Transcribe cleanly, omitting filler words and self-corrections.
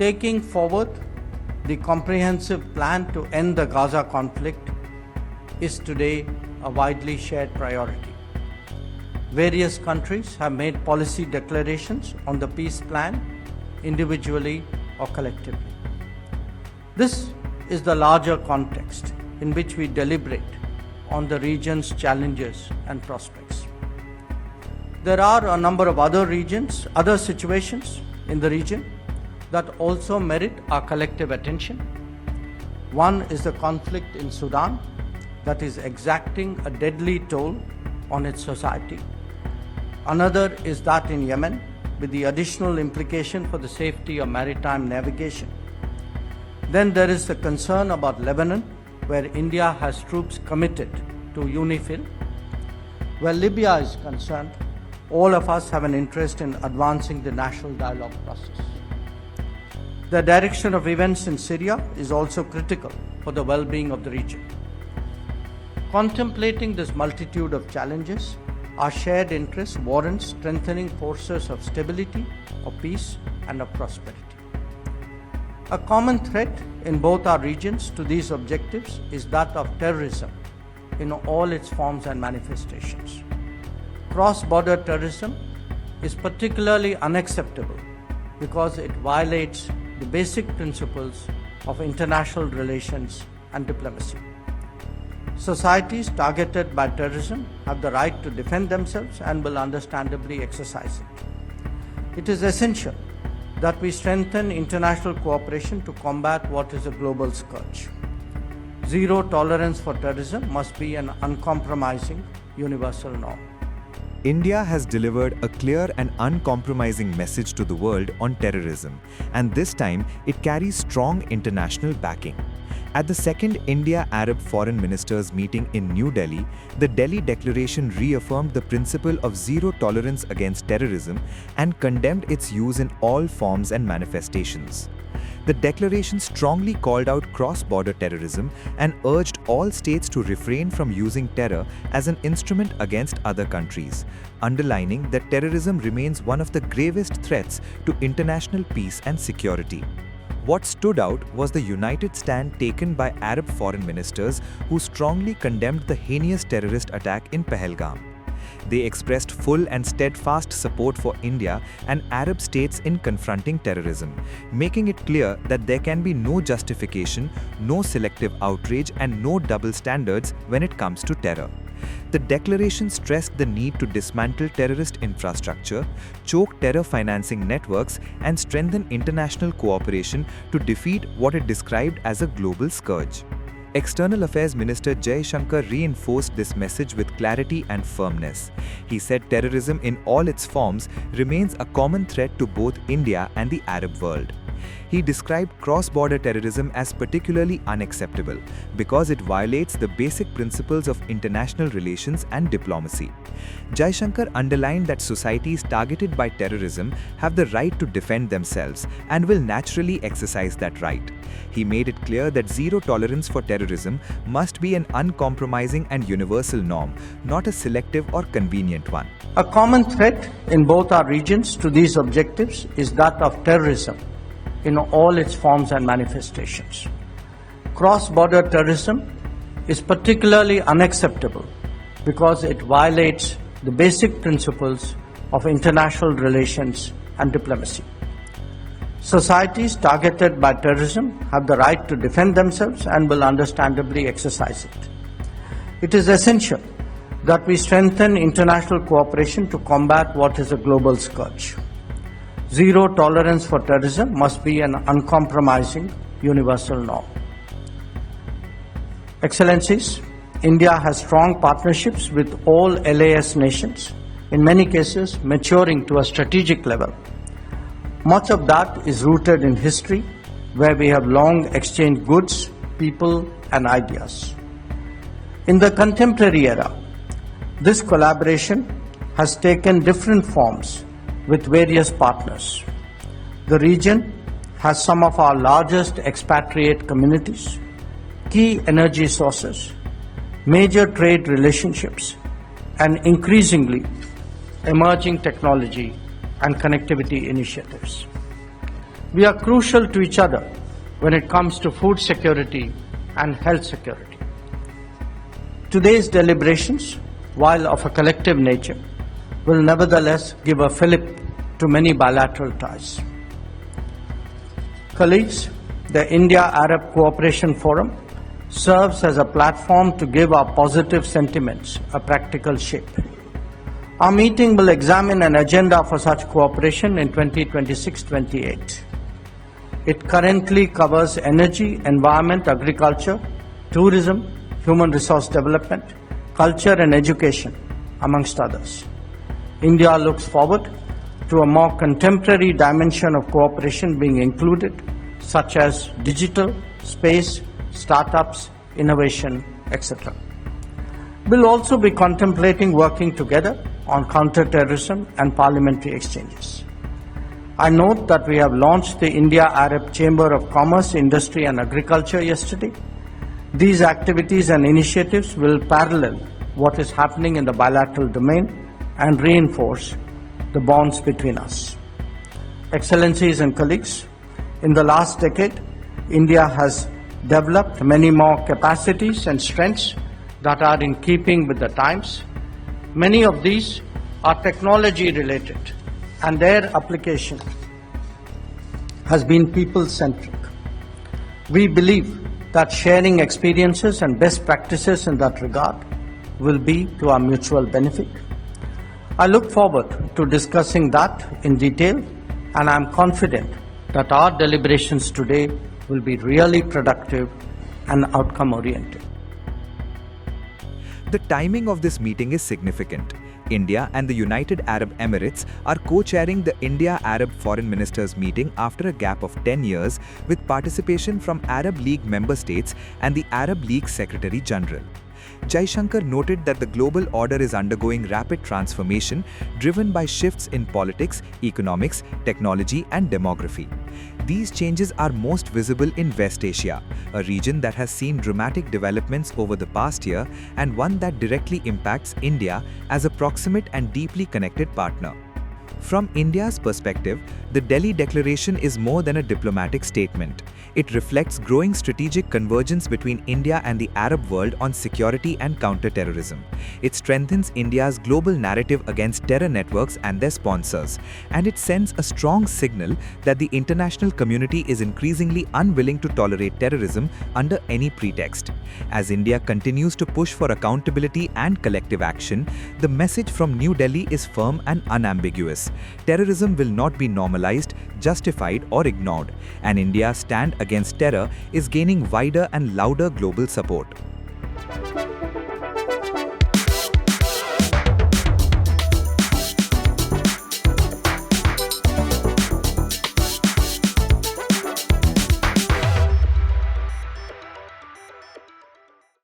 Taking forward the comprehensive plan to end the Gaza conflict is today a widely shared priority. Various countries have made policy declarations on the peace plan, individually or collectively. This is the larger context in which we deliberate on the region's challenges and prospects. There are a number of other situations in the region that also merit our collective attention. One is the conflict in Sudan that is exacting a deadly toll on its society. Another is that in Yemen, with the additional implication for the safety of maritime navigation. Then there is the concern about Lebanon, where India has troops committed to UNIFIL. Where Libya is concerned, all of us have an interest in advancing the national dialogue process. The direction of events in Syria is also critical for the well-being of the region. Contemplating this multitude of challenges, our shared interest warrants strengthening forces of stability, of peace, and of prosperity. A common threat in both our regions to these objectives is that of terrorism in all its forms and manifestations. Cross-border terrorism is particularly unacceptable because it violates the basic principles of international relations and diplomacy. Societies targeted by terrorism have the right to defend themselves and will understandably exercise it. It is essential that we strengthen international cooperation to combat what is a global scourge. Zero tolerance for terrorism must be an uncompromising universal norm. India has delivered a clear and uncompromising message to the world on terrorism, and this time it carries strong international backing. At the second India-Arab Foreign Ministers meeting in New Delhi, the Delhi Declaration reaffirmed the principle of zero tolerance against terrorism and condemned its use in all forms and manifestations. The declaration strongly called out cross-border terrorism and urged all states to refrain from using terror as an instrument against other countries, underlining that terrorism remains one of the gravest threats to international peace and security. What stood out was the united stand taken by Arab foreign ministers who strongly condemned the heinous terrorist attack in Pahalgam. They expressed full and steadfast support for India and Arab states in confronting terrorism, making it clear that there can be no justification, no selective outrage, and no double standards when it comes to terror. The declaration stressed the need to dismantle terrorist infrastructure, choke terror financing networks, and strengthen international cooperation to defeat what it described as a global scourge. External Affairs Minister S Jaishankar reinforced this message with clarity and firmness. He said terrorism in all its forms remains a common threat to both India and the Arab world. He described cross-border terrorism as particularly unacceptable because it violates the basic principles of international relations and diplomacy. Jaishankar underlined that societies targeted by terrorism have the right to defend themselves and will naturally exercise that right. He made it clear that zero tolerance for terrorism must be an uncompromising and universal norm, not a selective or convenient one. A common threat in both our regions to these objectives is that of terrorism in all its forms and manifestations. Cross-border terrorism is particularly unacceptable because it violates the basic principles of international relations and diplomacy. Societies targeted by terrorism have the right to defend themselves and will understandably exercise it. It is essential that we strengthen international cooperation to combat what is a global scourge. Zero tolerance for terrorism must be an uncompromising universal norm. Excellencies, India has strong partnerships with all LAS nations, in many cases maturing to a strategic level. Much of that is rooted in history, where we have long exchanged goods, people, and ideas. In the contemporary era, this collaboration has taken different forms with various partners. The region has some of our largest expatriate communities, key energy sources, major trade relationships, and increasingly emerging technology and connectivity initiatives. We are crucial to each other when it comes to food security and health security. Today's deliberations, while of a collective nature, will nevertheless give a fillip to many bilateral ties. Colleagues, the India-Arab Cooperation Forum serves as a platform to give our positive sentiments a practical shape. Our meeting will examine an agenda for such cooperation in 2026-28. It currently covers energy, environment, agriculture, tourism, human resource development, culture and education, amongst others. India looks forward to a more contemporary dimension of cooperation being included, such as digital, space, startups, innovation, etc. We'll also be contemplating working together on counter-terrorism and parliamentary exchanges. I note that we have launched the India-Arab Chamber of Commerce, Industry and Agriculture yesterday. These activities and initiatives will parallel what is happening in the bilateral domain and reinforce the bonds between us. Excellencies and colleagues, in the last decade, India has developed many more capacities and strengths that are in keeping with the times. Many of these are technology related and their application has been people-centric. We believe that sharing experiences and best practices in that regard will be to our mutual benefit. I look forward to discussing that in detail, and I am confident that our deliberations today will be really productive and outcome-oriented. The timing of this meeting is significant. India and the United Arab Emirates are co-chairing the India-Arab Foreign Ministers meeting after a gap of 10 years with participation from Arab League member states and the Arab League Secretary General. Jaishankar noted that the global order is undergoing rapid transformation driven by shifts in politics, economics, technology and demography. These changes are most visible in West Asia, a region that has seen dramatic developments over the past year and one that directly impacts India as a proximate and deeply connected partner. From India's perspective, the Delhi Declaration is more than a diplomatic statement. It reflects growing strategic convergence between India and the Arab world on security and counter-terrorism. It strengthens India's global narrative against terror networks and their sponsors, and it sends a strong signal that the international community is increasingly unwilling to tolerate terrorism under any pretext. As India continues to push for accountability and collective action, the message from New Delhi is firm and unambiguous. Terrorism will not be normalized, justified or ignored, and India's stand against terror is gaining wider and louder global support.